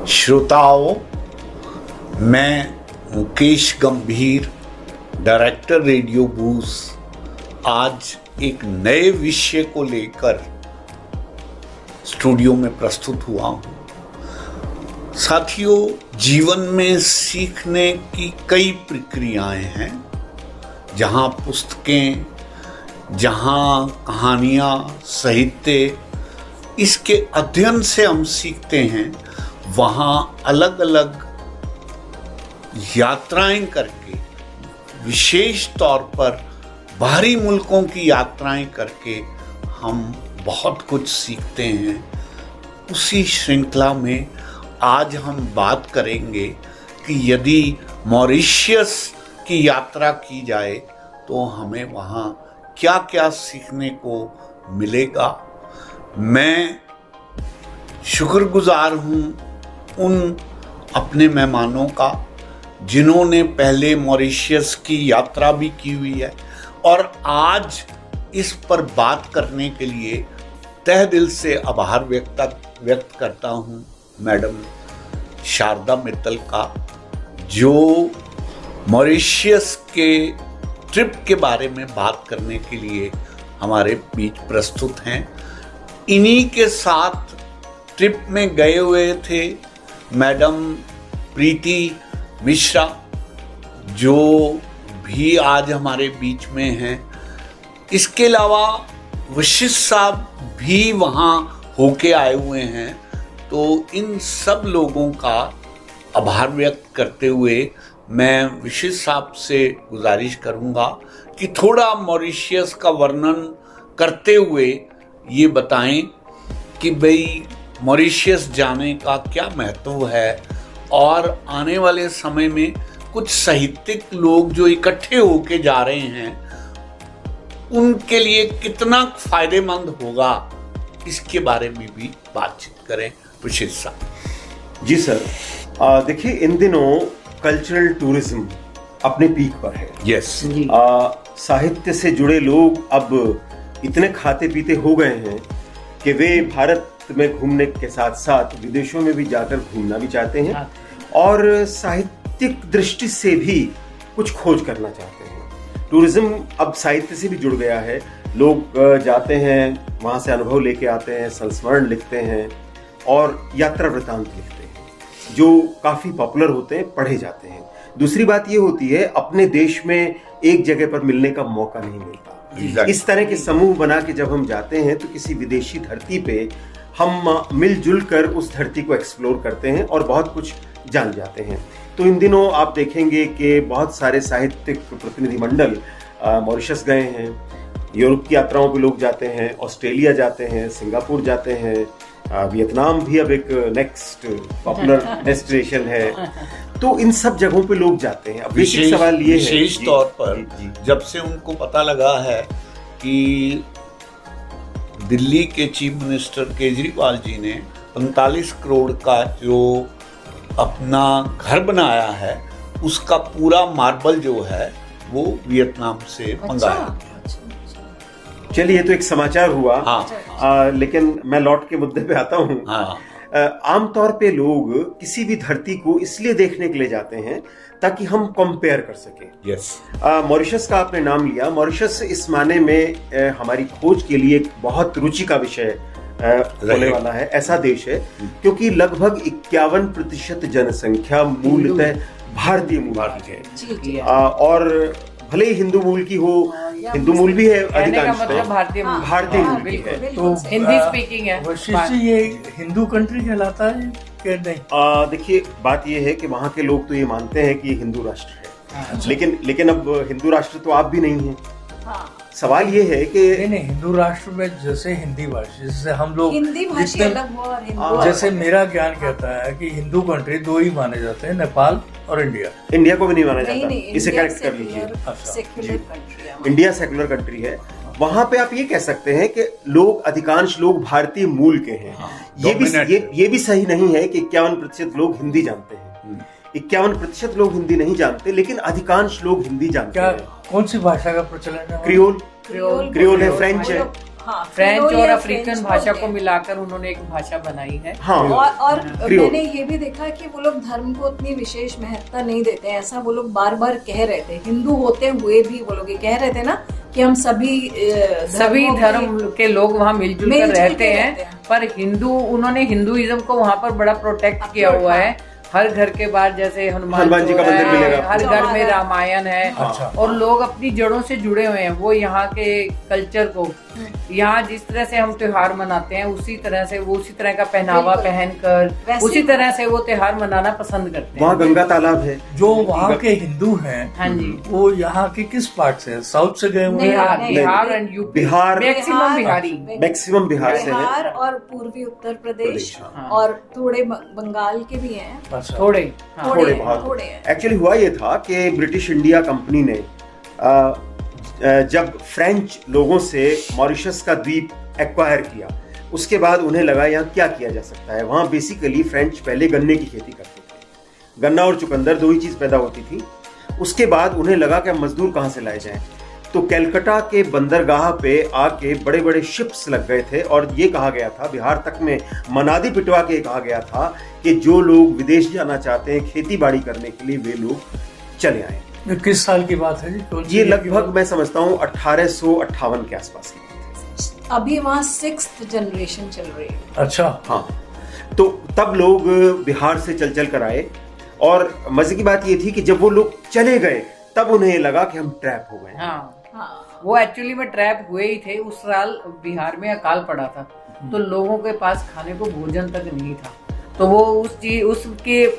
श्रोताओं, मैं मुकेश गंभीर, डायरेक्टर रेडियो बूस, आज एक नए विषय को लेकर स्टूडियो में प्रस्तुत हुआ हूँ। साथियों, जीवन में सीखने की कई प्रक्रियाएं हैं। जहाँ पुस्तकें, जहाँ कहानियाँ, साहित्य, इसके अध्ययन से हम सीखते हैं, वहाँ अलग अलग यात्राएं करके, विशेष तौर पर बाहरी मुल्कों की यात्राएं करके हम बहुत कुछ सीखते हैं। उसी श्रृंखला में आज हम बात करेंगे कि यदि मॉरिशस की यात्रा की जाए तो हमें वहाँ क्या क्या सीखने को मिलेगा। मैं शुक्रगुजार हूँ उन अपने मेहमानों का जिन्होंने पहले मॉरिशस की यात्रा भी की हुई है और आज इस पर बात करने के लिए तहे दिल से आभार व्यक्त करता हूँ मैडम शारदा मित्तल का, जो मॉरिशस के ट्रिप के बारे में बात करने के लिए हमारे बीच प्रस्तुत हैं। इन्हीं के साथ ट्रिप में गए हुए थे मैडम प्रीति मिश्रा, जो भी आज हमारे बीच में हैं। इसके अलावा वशिष्ठ साहब भी वहाँ होके आए हुए हैं। तो इन सब लोगों का आभार व्यक्त करते हुए मैं वशिष्ठ साहब से गुजारिश करूँगा कि थोड़ा मॉरिशस का वर्णन करते हुए ये बताएं कि भाई मॉरिशस जाने का क्या महत्व है और आने वाले समय में कुछ साहित्यिक लोग जो इकट्ठे होके जा रहे हैं उनके लिए कितना फायदेमंद होगा, इसके बारे में भी बातचीत करें वशिष्ठ साहब। जी सर, देखिए इन दिनों कल्चरल टूरिज्म अपने पीक पर है। यस। साहित्य से जुड़े लोग अब इतने खाते पीते हो गए हैं कि वे भारत में घूमने के साथ साथ विदेशों में भी जाकर घूमना भी चाहते हैं और साहित्यिक दृष्टि से भी कुछ खोज करना चाहते हैं। टूरिज्म अब साहित्य से भी जुड़ गया है। लोग जाते हैं, वहाँ से अनुभव लेके आते हैं, संस्मरण लिखते हैं और यात्रा वृतांत लिखते हैं जो काफी पॉपुलर होते हैं, पढ़े जाते हैं। दूसरी बात ये होती है, अपने देश में एक जगह पर मिलने का मौका नहीं मिलता। इस तरह के समूह बना के जब हम जाते हैं तो किसी विदेशी धरती पे हम मिलजुल कर उस धरती को एक्सप्लोर करते हैं और बहुत कुछ जान जाते हैं। तो इन दिनों आप देखेंगे कि बहुत सारे साहित्यिक प्रतिनिधिमंडल मॉरिशस गए हैं, यूरोप की यात्राओं पे लोग जाते हैं, ऑस्ट्रेलिया जाते हैं, सिंगापुर जाते हैं, वियतनाम भी अब एक नेक्स्ट पॉपुलर डेस्टिनेशन है। तो इन सब जगहों पे लोग जाते हैं। अब बेसिक सवाल ये है, विशेष तौर पर जब से उनको पता लगा है कि दिल्ली के चीफ मिनिस्टर केजरीवाल जी ने 45 करोड़ का जो अपना घर बनाया है, उसका पूरा मार्बल जो है वो वियतनाम से मंगाया गया। चलिए, तो एक समाचार हुआ। हाँ। लेकिन मैं लौट के मुद्दे पे आता हूँ। हाँ। आमतौर पे लोग किसी भी धरती को इसलिए देखने के लिए जाते हैं ताकि हम कंपेयर कर सकें। यस। मॉरिशस का आपने नाम लिया। मॉरिशस इस माने में हमारी खोज के लिए एक बहुत रुचि का विषय होने वाला है। ऐसा देश है क्योंकि लगभग 51% जनसंख्या मूलतः भारतीय मूल की है और भले ही हिंदू मूल की हो, हिंदू मूल भी है अधिकांश, मतलब भारतीय मूल की है। तो हिंदी स्पीकिंग है। वशिष्ठ जी, ये हिंदू कंट्री कहलाता है कि नहीं? देखिए, बात ये है कि वहाँ के लोग तो ये मानते हैं कि हिंदू राष्ट्र है। लेकिन अब हिंदू राष्ट्र तो आप भी नहीं है। सवाल ये है कि नहीं, हिंदू राष्ट्र में जैसे हिंदी भाषा, जैसे हम लोग हिंदी भाषा अलग हुआ और हिंदू जैसे मेरा ज्ञान कहता है कि हिंदू कंट्री दो ही माने जाते हैं, नेपाल और इंडिया। इंडिया को भी नहीं माना जाता, इसे करेक्ट कर लीजिए। इंडिया सेक्युलर कंट्री है। वहां पे आप ये कह सकते हैं कि लोग, अधिकांश लोग भारतीय मूल के हैं। ये भी सही नहीं है कि 51% लोग हिंदी जानते हैं। 51% लोग हिंदी नहीं जानते, लेकिन अधिकांश लोग हिंदी जानते हैं। कौन सी भाषा का प्रचलन है? क्रियोल है, फ्रेंच है। हाँ, फ्रेंच और अफ्रीकन भाषा को मिलाकर उन्होंने एक भाषा बनाई है। हाँ, और मैंने ये भी देखा कि वो लोग धर्म को उतनी विशेष महत्ता नहीं देते हैं। ऐसा वो लोग बार बार कह रहे थे, हिंदू होते हुए भी वो लोग ये कह रहे थे ना कि हम सभी धर्म के लोग वहाँ मिलजुल कर रहते हैं। पर उन्होंने हिंदुइज्म को वहाँ पर बड़ा प्रोटेक्ट किया हुआ है। हर घर के बाहर जैसे हनुमान जी का मंदिर मिलेगा, हर घर में रामायण है। अच्छा। और लोग अपनी जड़ों से जुड़े हुए हैं। वो यहाँ के कल्चर को, यहाँ जिस तरह से हम त्योहार मनाते हैं उसी तरह से वो उसी तरह का पहनावा पहनकर उसी तरह से वो त्योहार मनाना पसंद करते हैं। वहाँ गंगा तालाब है। जो वहाँ के हिंदू हैं, हाँ जी, वो यहाँ के किस पार्ट से? साउथ से गए हुए? Bihar and UP, Bihar maximum Bihar से है। बिहार और पूर्वी उत्तर प्रदेश और थोड़े बंगाल के भी हैं। थोड़े एक्चुअली हुआ ये था कि ब्रिटिश इंडिया कंपनी ने जब फ्रेंच लोगों से मॉरिशस का द्वीप एक्वायर किया, उसके बाद उन्हें लगा यहाँ क्या किया जा सकता है। वहाँ बेसिकली फ्रेंच पहले गन्ने की खेती करते थे, गन्ना और चुकंदर दो ही चीज पैदा होती थी। उसके बाद उन्हें लगा कि मजदूर कहाँ से लाए जाएं, तो कलकत्ता के बंदरगाह पे आके बड़े बड़े शिप्स लग गए थे और ये कहा गया था, बिहार तक में मनादी पिटवा के कहा गया था कि जो लोग विदेश जाना चाहते हैं खेती बाड़ी करने के लिए वे लोग चले आए। किस साल की बात है जी? ये लगभग मैं समझता हूँ 1858 के आसपास की बात है। अभी वहाँ 6th जनरेशन चल रही है। अच्छा। हाँ, तो तब लोग बिहार से चल कर आए और मजे की बात ये थी कि जब वो लोग चले गए तब उन्हें लगा कि हम ट्रैप हो गए। हाँ, वो एक्चुअली में ट्रैप हुए ही थे। उस साल बिहार में अकाल पड़ा था, तो लोगों के पास खाने को भोजन तक नहीं था। तो वो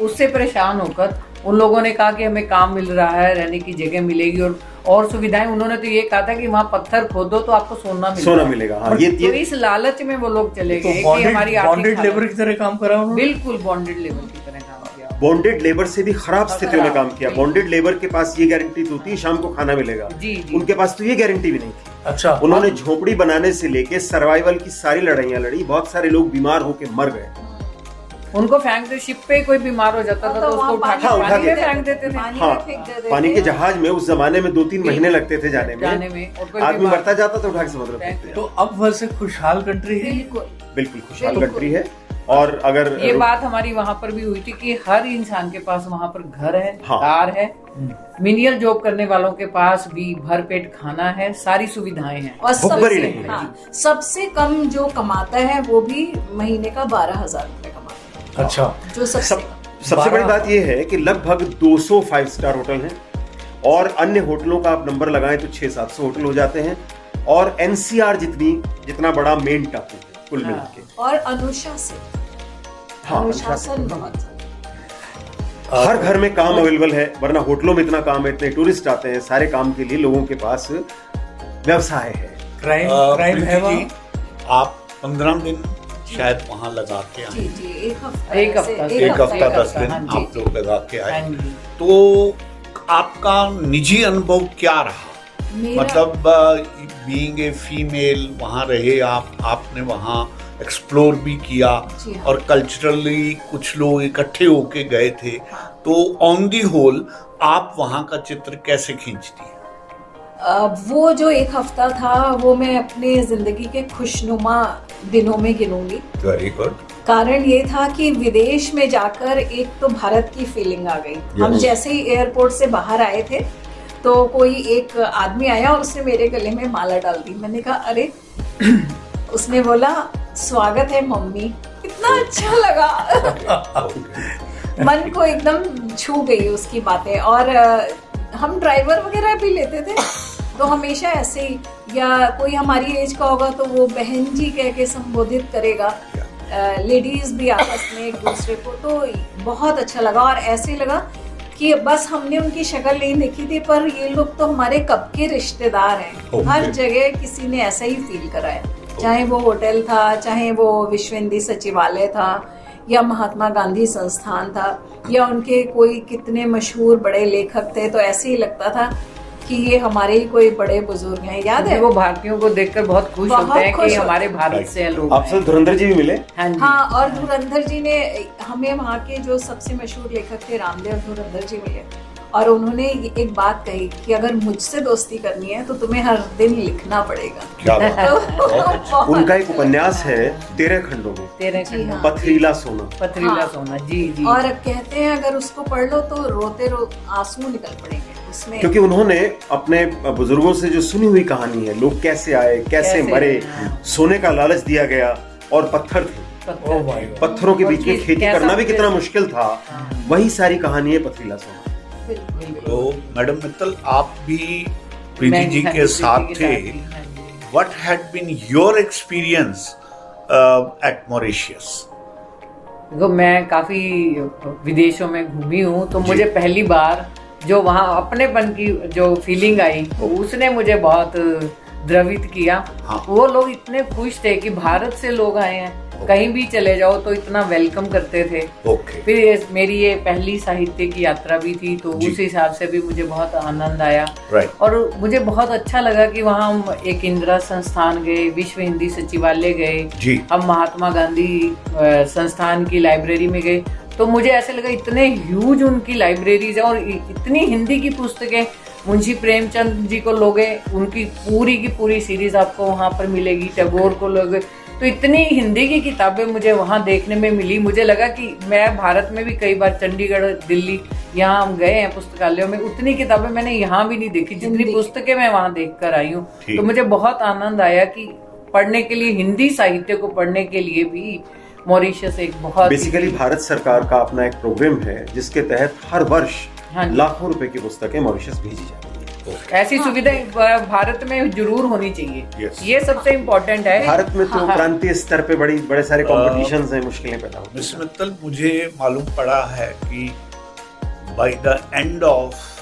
उससे परेशान होकर उन लोगों ने कहा कि हमें काम मिल रहा है, रहने की जगह मिलेगी और सुविधाएं। उन्होंने तो ये कहा था कि वहाँ पत्थर खोदो तो आपको सोना मिलेगा। हाँ, तो इस लालच में वो लोग चले गए कि हमारी बॉन्डेड लेबर की तरह काम करा उन्होंने। बिल्कुल बॉन्डेड लेबर की तरह काम किया। बॉन्डेड लेबर से भी खराब स्थितियों में काम किया। बॉन्डेड लेबर के पास ये गारंटी तो होती है शाम को खाना मिलेगा, उनके पास तो ये गारंटी भी नहीं थी। अच्छा। उन्होंने झोपड़ी बनाने से लेके सर्वाइवल की सारी लड़ाइयां लड़ी। बहुत सारे लोग बीमार होकर मर गए। उनको फेंक दे, शिप पे कोई बीमार हो जाता था तो उसको उठा के पानी में फेंक देते थे। हाँ, पानी के जहाज में उस जमाने में 2-3 महीने लगते थे जाने में। आदमी मरता जाता तो उठा के समुद्र में फेंकते। तो अब वैसे खुशहाल कंट्री है, बिल्कुल खुशहाल कंट्री है। और अगर ये बात हमारी वहाँ पर भी हुई थी कि हर इंसान के पास वहाँ पर घर है, कार है, मिनियल जॉब करने वालों के पास भी भरपेट खाना है, सारी सुविधाएं हैं। और सबसे कम जो कमाता है वो भी महीने का 12,000 रुपए कमाता है। अच्छा। जो सबसे बड़ी बात यह है कि लगभग 200 5 स्टार होटल हैं और अन्य होटलों का आप नंबर लगाएं तो 600-700 होटल हो जाते हैं। और एनसीआर जितना बड़ा मेन टापू है कुल मिला के। और अनुशासन बहुत, हर घर में काम अवेलेबल है, वरना होटलों में इतना काम है, इतने टूरिस्ट आते हैं, सारे काम के लिए लोगों के पास व्यवसाय है। क्राइम है वहाँ। आप 15 दिन शायद वहाँ लगा के आए। जी, एक हफ्ता 10 दिन आप लोग लगा के आए। तो आपका निजी अनुभव क्या रहा? मतलब बीइंग ए फीमेल वहाँ रहे आपने वहाँ एक्सप्लोर भी किया और कल्चरली कुछ लोग इकट्ठे होके गए थे, तो ऑन दी होल आप वहाँ का चित्र कैसे खींचती हैं? वो जो एक हफ्ता था वो मैं अपने जिंदगी के खुशनुमा दिनों में गिनूंगी। Very good. कारण ये था कि विदेश में जाकर एक तो भारत की फीलिंग आ गई। हम जैसे ही एयरपोर्ट से बाहर आए थे तो कोई एक आदमी आया और उसने मेरे गले में माला डाल दी। मैंने कहा अरे उसने बोला स्वागत है मम्मी। इतना अच्छा लगा मन को एकदम छू गई उसकी बातें। और हम ड्राइवर वगैरह भी लेते थे तो हमेशा ऐसे ही, या कोई हमारी एज का होगा तो वो बहन जी कह के संबोधित करेगा, लेडीज भी आपस में एक दूसरे को। तो बहुत अच्छा लगा और ऐसे लगा कि बस हमने उनकी शक्ल नहीं देखी थी पर ये लोग तो हमारे कब के रिश्तेदार हैं। हर जगह किसी ने ऐसा ही फील कराया, चाहे वो होटल था, चाहे वो विश्व हिंदी सचिवालय था, या महात्मा गांधी संस्थान था, या उनके कोई कितने मशहूर बड़े लेखक थे। तो ऐसे ही लगता था कि ये हमारे ही कोई बड़े बुजुर्ग हैं। याद है वो भारतीयों को देखकर बहुत खुश होते हैं कि हमारे भारत से लोग। आपसे धुरंधर जी भी मिले? हाँ, और धुरंधर जी ने हमें वहाँ के जो सबसे मशहूर लेखक थे रामदेव धुरंधर जी मिले और उन्होंने एक बात कही कि अगर मुझसे दोस्ती करनी है तो तुम्हें हर दिन लिखना पड़ेगा। क्या बात तो उनका एक उपन्यास है 13 खंडों में, 13 खंड, पथरीला सोना। पथरीला सोना, जी जी। और कहते हैं अगर उसको पढ़ लो तो रोते आंसू निकल पड़ेंगे उसमें, क्योंकि उन्होंने अपने बुजुर्गों से जो सुनी हुई कहानी है, लोग कैसे आए, कैसे मरे, सोने का लालच दिया गया और पत्थर थे, पत्थरों के बीच में खेती करना भी कितना मुश्किल था, वही सारी कहानी है पथरीला सोना। तो मैडम मित्तल, आप भी प्रीति जी के साथ थे। What had been your experience at Mauritius? देखो, मैं काफी विदेशों में घूमी हूँ, तो मुझे पहली बार जो वहाँ अपनेपन की जो फीलिंग आई, उसने मुझे बहुत द्रवित किया। हाँ। वो लोग इतने खुश थे कि भारत से लोग आए हैं, कहीं भी चले जाओ तो इतना वेलकम करते थे। फिर मेरी ये पहली साहित्य की यात्रा भी थी, तो उस हिसाब से भी मुझे बहुत आनंद आया। और मुझे बहुत अच्छा लगा कि वहाँ हम एक इंदिरा संस्थान गए, विश्व हिंदी सचिवालय गए, हम महात्मा गांधी संस्थान की लाइब्रेरी में गए, तो मुझे ऐसे लगा इतने ह्यूज उनकी लाइब्रेरीज है और इतनी हिंदी की पुस्तकें। मुंशी प्रेमचंद जी को लोगे, उनकी पूरी की पूरी सीरीज आपको वहाँ पर मिलेगी। टैगोर को लोगे, तो इतनी हिंदी की किताबें मुझे वहाँ देखने में मिली। मुझे लगा कि मैं भारत में भी कई बार चंडीगढ़, दिल्ली, यहाँ हम गए हैं पुस्तकालयों में, उतनी किताबें मैंने यहाँ भी नहीं देखी जितनी पुस्तकें मैं वहाँ देख कर आई हूँ। तो मुझे बहुत आनंद आया कि पढ़ने के लिए, हिंदी साहित्य को पढ़ने के लिए भी मॉरिशस एक बहुत बेसिकली भारत सरकार का अपना एक प्रोग्राम है जिसके तहत हर वर्ष लाखों रुपए की पुस्तकें मॉरिशस भेजी जाती है। ऐसी सुविधाएं भारत में जरूर होनी चाहिए। ये सबसे इम्पोर्टेंट है। भारत में तो प्रांतीय स्तर पे बड़े सारे कॉम्पिटिशन्स हैं, मुश्किलें पैदा होती हैं। मिस मित्तल, मुझे मालूम पड़ा है कि by the end of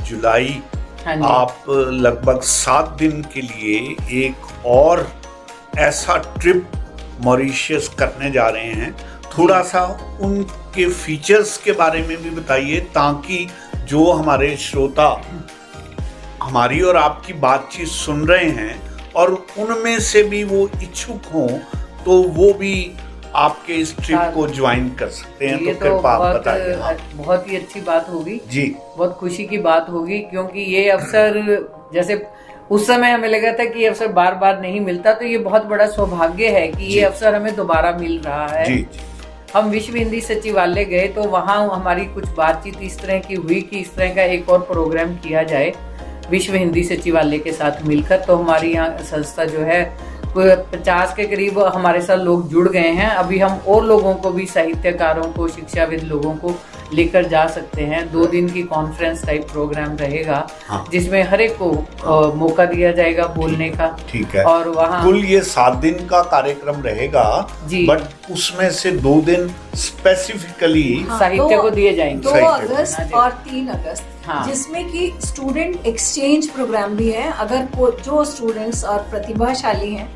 July आप लगभग 7 दिन के लिए एक और ऐसा ट्रिप मॉरिशस करने जा रहे हैं। थोड़ा सा उनके फीचर्स के बारे में भी बताइए, ताकि जो हमारे श्रोता हमारी और आपकी बातचीत सुन रहे हैं और उनमें से भी वो इच्छुक हों, तो वो भी आपके इस ट्रिप को ज्वाइन कर सकते हैं। तो कृपया आप बताइए। बहुत ही अच्छी बात होगी जी, बहुत खुशी की बात होगी, क्योंकि ये अवसर, जैसे उस समय हमें लगा था कि ये अवसर बार बार नहीं मिलता, तो ये बहुत बड़ा सौभाग्य है कि ये अवसर हमें दोबारा मिल रहा है। जी। हम विश्व हिंदी सचिवालय गए, तो वहाँ हमारी कुछ बातचीत इस तरह की हुई कि इस तरह का एक और प्रोग्राम किया जाए विश्व हिंदी सचिवालय के साथ मिलकर। तो हमारी यहाँ संस्था जो है 50 के करीब हमारे साथ लोग जुड़ गए हैं। अभी हम और लोगों को भी, साहित्यकारों को, शिक्षाविद लोगों को लेकर जा सकते हैं। 2 दिन की कॉन्फ्रेंस टाइप प्रोग्राम रहेगा, जिसमें हर एक को मौका दिया जाएगा बोलने का। ठीक है। और वहाँ कुल ये 7 दिन का कार्यक्रम रहेगा, बट उसमें से 2 दिन स्पेसिफिकली साहित्य को दिए जाएंगे। 2 अगस्त और 3 अगस्त, जिसमें कि स्टूडेंट एक्सचेंज प्रोग्राम भी है। अगर जो स्टूडेंट्स और प्रतिभाशाली हैं,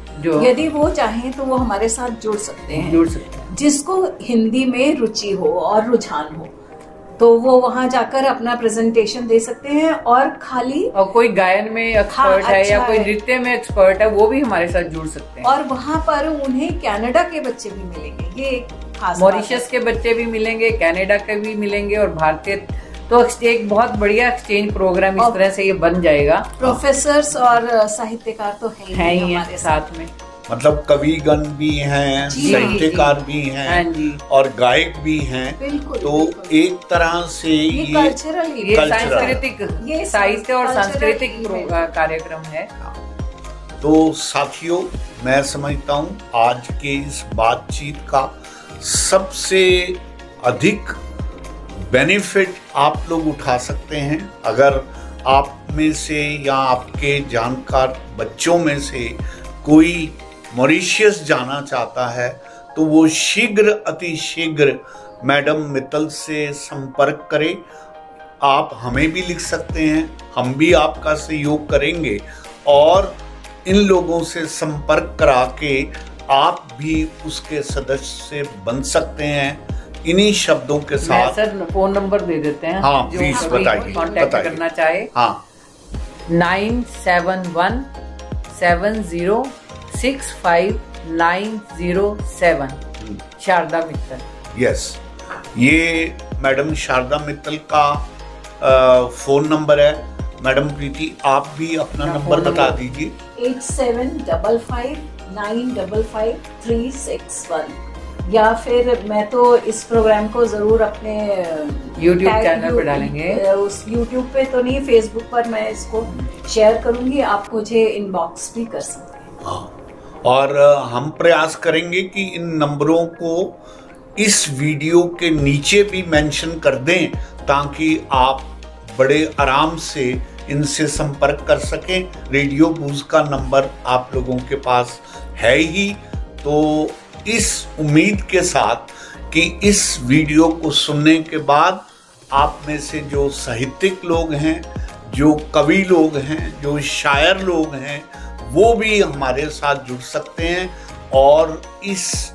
यदि वो चाहें तो वो हमारे साथ जुड़ सकते हैं। जिसको हिंदी में रुचि हो और रुझान हो, तो वो वहाँ जाकर अपना प्रेजेंटेशन दे सकते हैं। और कोई गायन में एक्सपर्ट है या कोई नृत्य में एक्सपर्ट है, वो भी हमारे साथ जुड़ सकते हैं। और वहाँ पर उन्हें कनाडा के बच्चे भी मिलेंगे, ये खास मॉरिशस के बच्चे भी मिलेंगे, कनाडा के भी मिलेंगे और भारतीय। तो एक बहुत बढ़िया एक्सचेंज प्रोग्राम इस तरह से ये बन जाएगा। प्रोफेसर्स और साहित्यकार तो हैं ही हमारे साथ में, मतलब कविगण भी हैं, साहित्यकार भी हैं और गायक भी हैं। तो एक तरह से ये सांस्कृतिक, ये साहित्य और सांस्कृतिक कार्यक्रम है। तो साथियों, मैं समझता हूँ आज के इस बातचीत का सबसे अधिक बेनिफिट आप लोग उठा सकते हैं। अगर आप में से या आपके जानकार बच्चों में से कोई मॉरिशस जाना चाहता है, तो वो अति शीघ्र मैडम मित्तल से संपर्क करें। आप हमें भी लिख सकते हैं, हम भी आपका सहयोग करेंगे और इन लोगों से संपर्क करा के आप भी उसके सदस्य बन सकते हैं। इन्हीं शब्दों के साथ सर फोन नंबर दे देते हैं। हाँ, प्लीज बताइए। कांटेक्ट करना चाहे 9717065907 शारदा मित्तल। यस, ये मैडम शारदा मित्तल का फ़ोन नंबर है। मैडम प्रीति, आप भी अपना नंबर बता दीजिए। 8755955361, या फिर मैं तो इस प्रोग्राम को जरूर अपने YouTube चैनल पे डालेंगे। उस YouTube पे तो नहीं, Facebook पर मैं इसको शेयर करूंगी, आप मुझे इनबॉक्स भी कर सकते हैं। हाँ, और हम प्रयास करेंगे कि इन नंबरों को इस वीडियो के नीचे भी मेंशन कर दें, ताकि आप बड़े आराम से इनसे संपर्क कर सकें। रेडियो बूज का नंबर आप लोगों के पास है ही। तो इस उम्मीद के साथ कि इस वीडियो को सुनने के बाद आप में से जो साहित्यिक लोग हैं, जो कवि लोग हैं, जो शायर लोग हैं, वो भी हमारे साथ जुड़ सकते हैं और इस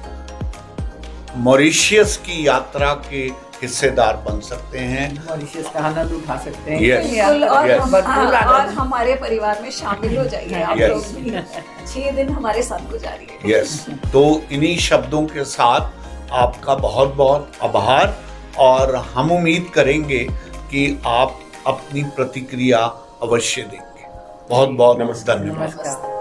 मॉरिशस की यात्रा के हिस्सेदार बन सकते हैं, मॉरिशस का आनंद उठा सकते हैं। Yes. और हमारे परिवार में शामिल हो जाइए आप लोग भी। 6 दिन हमारे साथ गुजारिए। यस, तो इन्हीं शब्दों के साथ आपका बहुत बहुत आभार, और हम उम्मीद करेंगे कि आप अपनी प्रतिक्रिया अवश्य देंगे। बहुत बहुत धन्यवाद। नमस्कार।